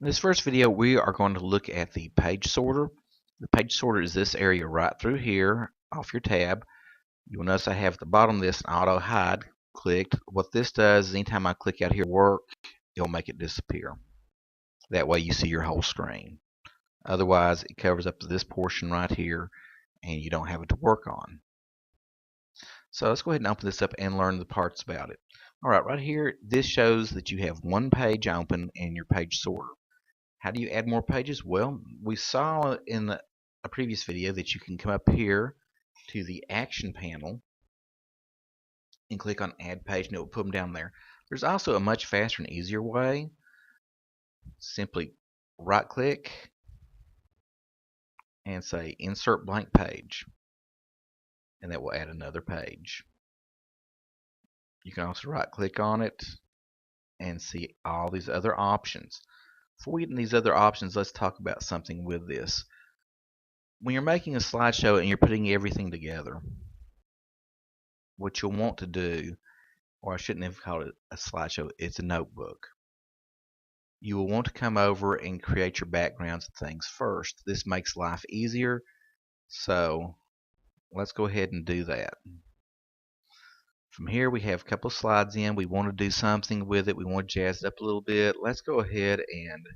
In this first video, we are going to look at the page sorter. The page sorter is this area right through here off your tab. You will notice I have at the bottom of this an auto hide clicked. What this does is anytime I click out here work, it'll make it disappear. That way you see your whole screen. Otherwise, it covers up this portion right here and you don't have it to work on. So let's go ahead and open this up and learn the parts about it. Alright, right here, this shows that you have one page open in your page sorter. How do you add more pages? Well, we saw in a previous video that you can come up here to the action panel and click on add page and it will put them down there. There's also a much faster and easier way. Simply right click and say insert blank page, and that will add another page. You can also right click on it and see all these other options. Before we get into these other options, let's talk about something with this. When you're making a slideshow and you're putting everything together, what you'll want to do, or I shouldn't have called it a slideshow, it's a notebook. You will want to come over and create your backgrounds and things first. This makes life easier, so let's go ahead and do that. From here we have a couple of slides in. We want to do something with it. We want to jazz it up a little bit. Let's go ahead and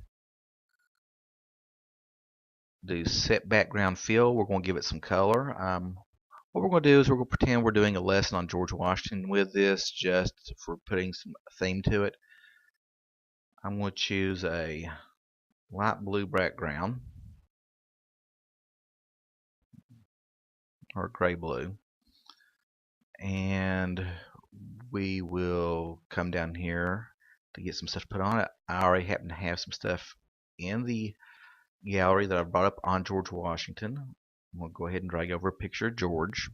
do set background fill. We're going to give it some color. What we're going to do is we're going to pretend we're doing a lesson on George Washington with this, just for putting some theme to it. I'm going to choose a light blue background, or gray blue, and we will come down here to get some stuff put on it. I already happen to have some stuff in the gallery that I brought up on George Washington. We'll go ahead and drag over a picture of George.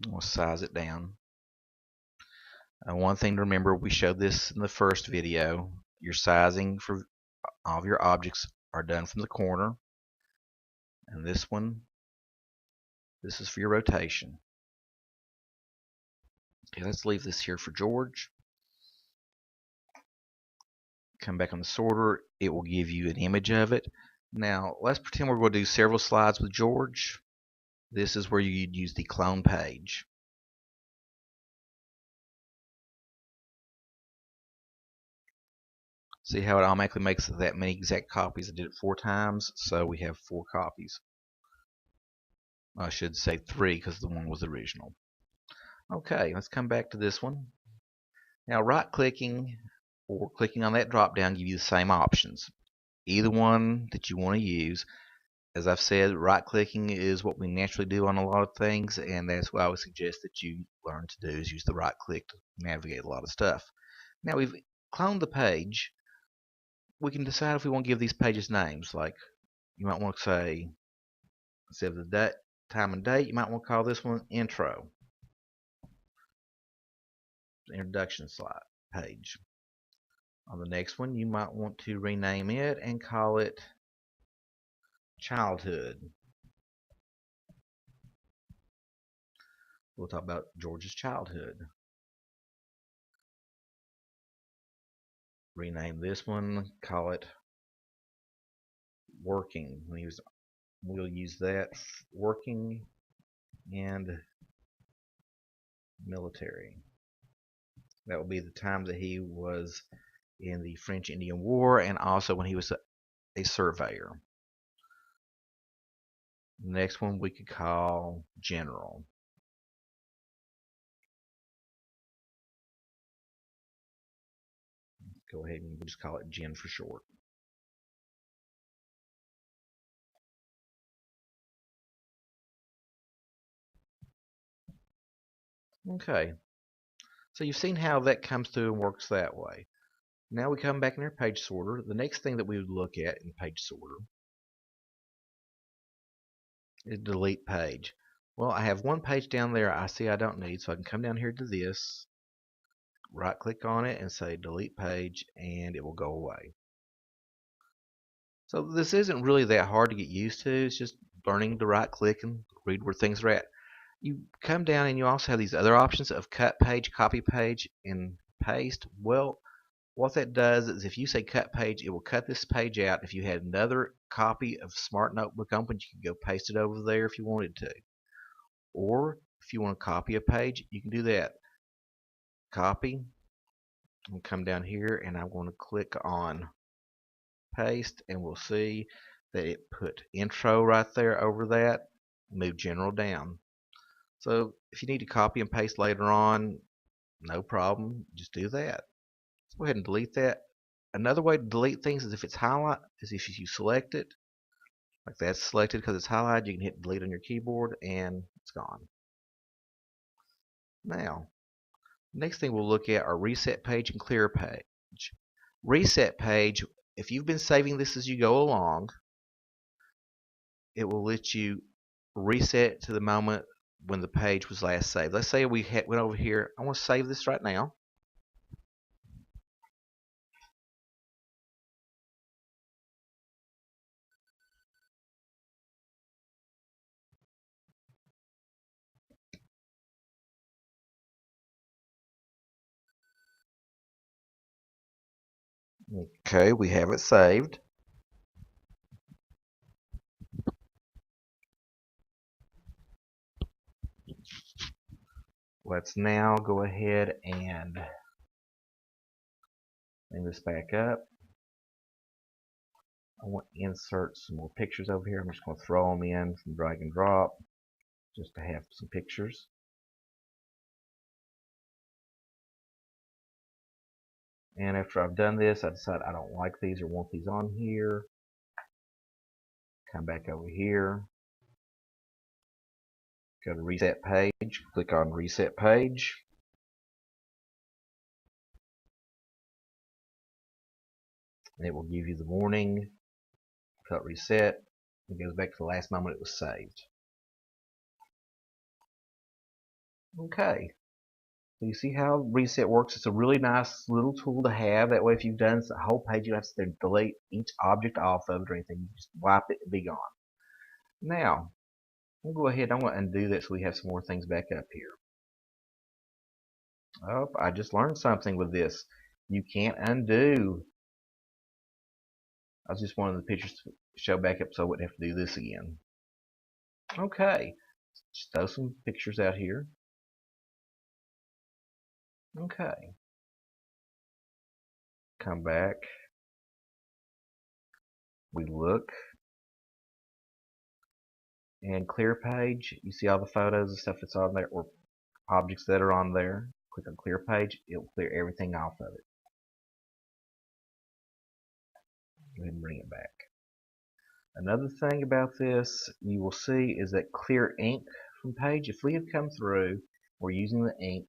We'll size it down. One thing to remember, we showed this in the first video. Your sizing for all of your objects are done from the corner. And this one, this is for your rotation. Okay, let's leave this here for George. Come back on the sorter, it will give you an image of it. Now, let's pretend we're going to do several slides with George. This is where you'd use the clone page. See how it automatically makes that many exact copies? I did it 4 times, so we have 4 copies. I should say 3 because the one was the original. Okay, let's come back to this one. Now, right-clicking or clicking on that drop-down give you the same options. Either one that you want to use. As I've said, right-clicking is what we naturally do on a lot of things, and that's what I would suggest that you learn to do, is use the right-click to navigate a lot of stuff. Now we've cloned the page. We can decide if we want to give these pages names. Like, you might want to say, instead of the time and date, you might want to call this one intro, the introduction slide page. On the next one, you might want to rename it and call it childhood. We'll talk about George's childhood. Rename this one, call it working. We'll use that, working and military. That will be the time that he was in the French Indian War, and also when he was a surveyor. The next one we could call general. Go ahead and we'll just call it Gen for short. Okay, so you've seen how that comes through and works that way. Now we come back in our page sorter. The next thing that we would look at in page sorter is delete page. Well, I have one page down there I see I don't need, so I can come down here to this, right click on it and say delete page, and it will go away. So this isn't really that hard to get used to. It's just learning to right click and read where things are at. you come down and you also have these other options of cut page, copy page, and paste. Well, what that does is if you say cut page, it will cut this page out. If you had another copy of Smart Notebook open, you can go paste it over there if you wanted to. Or if you want to copy a page, you can do that. Copy, and come down here, and I'm going to click on paste, and we'll see that it put intro right there over that. Move general down. So if you need to copy and paste later on, no problem, just do that. Let's go ahead and delete that. Another way to delete things is if it's highlighted, is if you select it, like that's selected because it's highlighted, you can hit delete on your keyboard and it's gone. Now, next thing we'll look at are reset page and clear page. Reset page, if you've been saving this as you go along, it will let you reset to the moment when the page was last saved. Let's say we went over here. I want to save this right now. Okay, we have it saved. Let's now go ahead and bring this back up. I want to insert some more pictures over here. I'm just going to throw them in from drag and drop just to have some pictures. And after I've done this, I decide I don't like these or want these on here. Come back over here. Go to reset page. Click on reset page. And it will give you the warning. Cut reset. It goes back to the last moment it was saved. Okay. So you see how reset works? It's a really nice little tool to have. That way if you've done the whole page, you don't have to delete each object off of it or anything. You just wipe it and be gone. Now, we'll go ahead. I'm going to undo that so we have some more things back up here. Oh, I just learned something with this. You can't undo. I just wanted the pictures to show back up so I wouldn't have to do this again. Okay, just throw some pictures out here. Okay, come back. We look and clear page. You see all the photos and stuff that's on there, or objects that are on there. Click on clear page. It will clear everything off of it. Go ahead and bring it back. Another thing about this you will see is that clear ink from page. If we have come through, we're using the ink.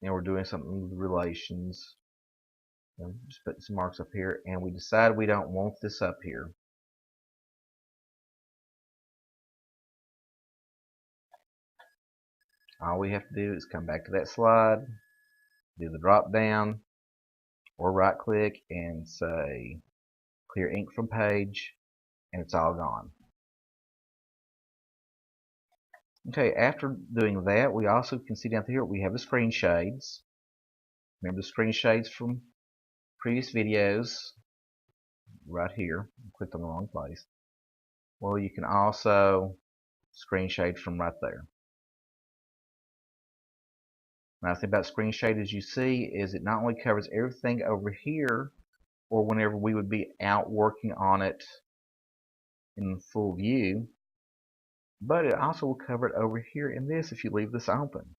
And we're doing something with relations. Just put some marks up here, and we decide we don't want this up here. All we have to do is come back to that slide, do the drop down, or right click and say clear ink from page, and it's all gone. Okay, after doing that, we also can see down here we have the screen shades. Remember the screen shades from previous videos right here. I clicked on the wrong place. Well, you can also screen shade from right there. Nice thing about screen shade, as you see, is it not only covers everything over here, or whenever we would be out working on it in full view, but it also will cover it over here in this if you leave this open.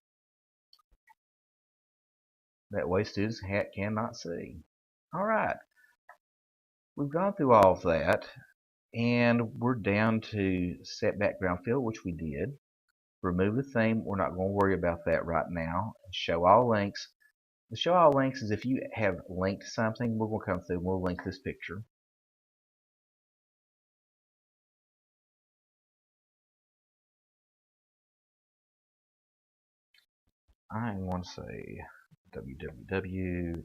That way students cannot see. Alright, we've gone through all of that, and we're down to set background fill, which we did. Remove the theme, we're not going to worry about that right now. Show all links. The show all links is if you have linked something, we're going to come through and we'll link this picture. I'm going to say www.wordpress.com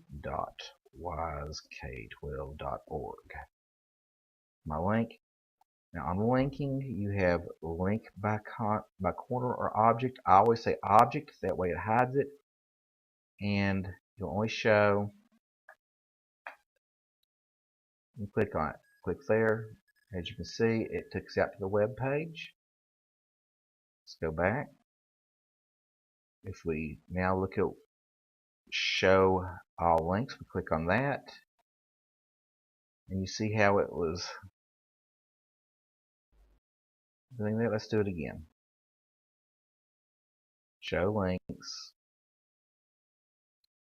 wisek12.org. My link. Now on linking, you have link by corner or object. I always say object, that way it hides it, and you'll only show. You click on it. Click there. As you can see, it took us out to the web page. Let's go back. If we now look at show all links, we click on that, and you see how it was doing that. Let's do it again. Show links.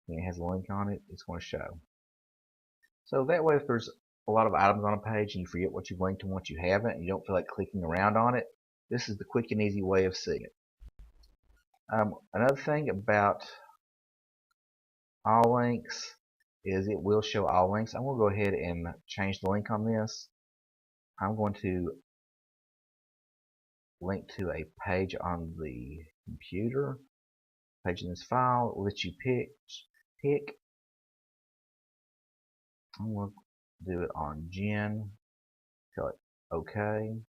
And it has a link on it. It's going to show. So that way, if there's a lot of items on a page and you forget what you've linked and what you haven't, and you don't feel like clicking around on it, this is the quick and easy way of seeing it. Another thing about all links is it will show all links. I'm going to go ahead and change the link on this. I'm going to link to a page on the computer. Page in this file will let you pick. I'm going to do it on Gen. Tell it OK.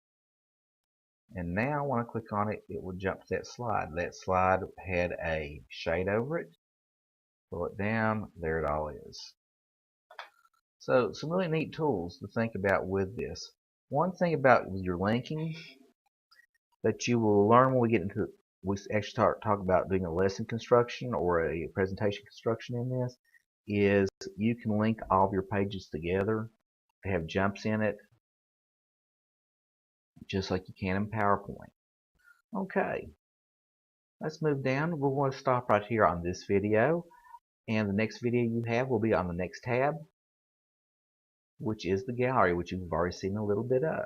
And now when I click on it, it will jump to that slide. That slide had a shade over it. Pull it down, there it all is. So some really neat tools to think about with this. One thing about your linking that you will learn when we actually talk about doing a lesson construction or a presentation construction in this, is you can link all of your pages together. They have jumps in it, just like you can in PowerPoint. Okay, let's move down. We'll want to stop right here on this video, and the next video you have will be on the next tab, which is the gallery, which you've already seen a little bit of.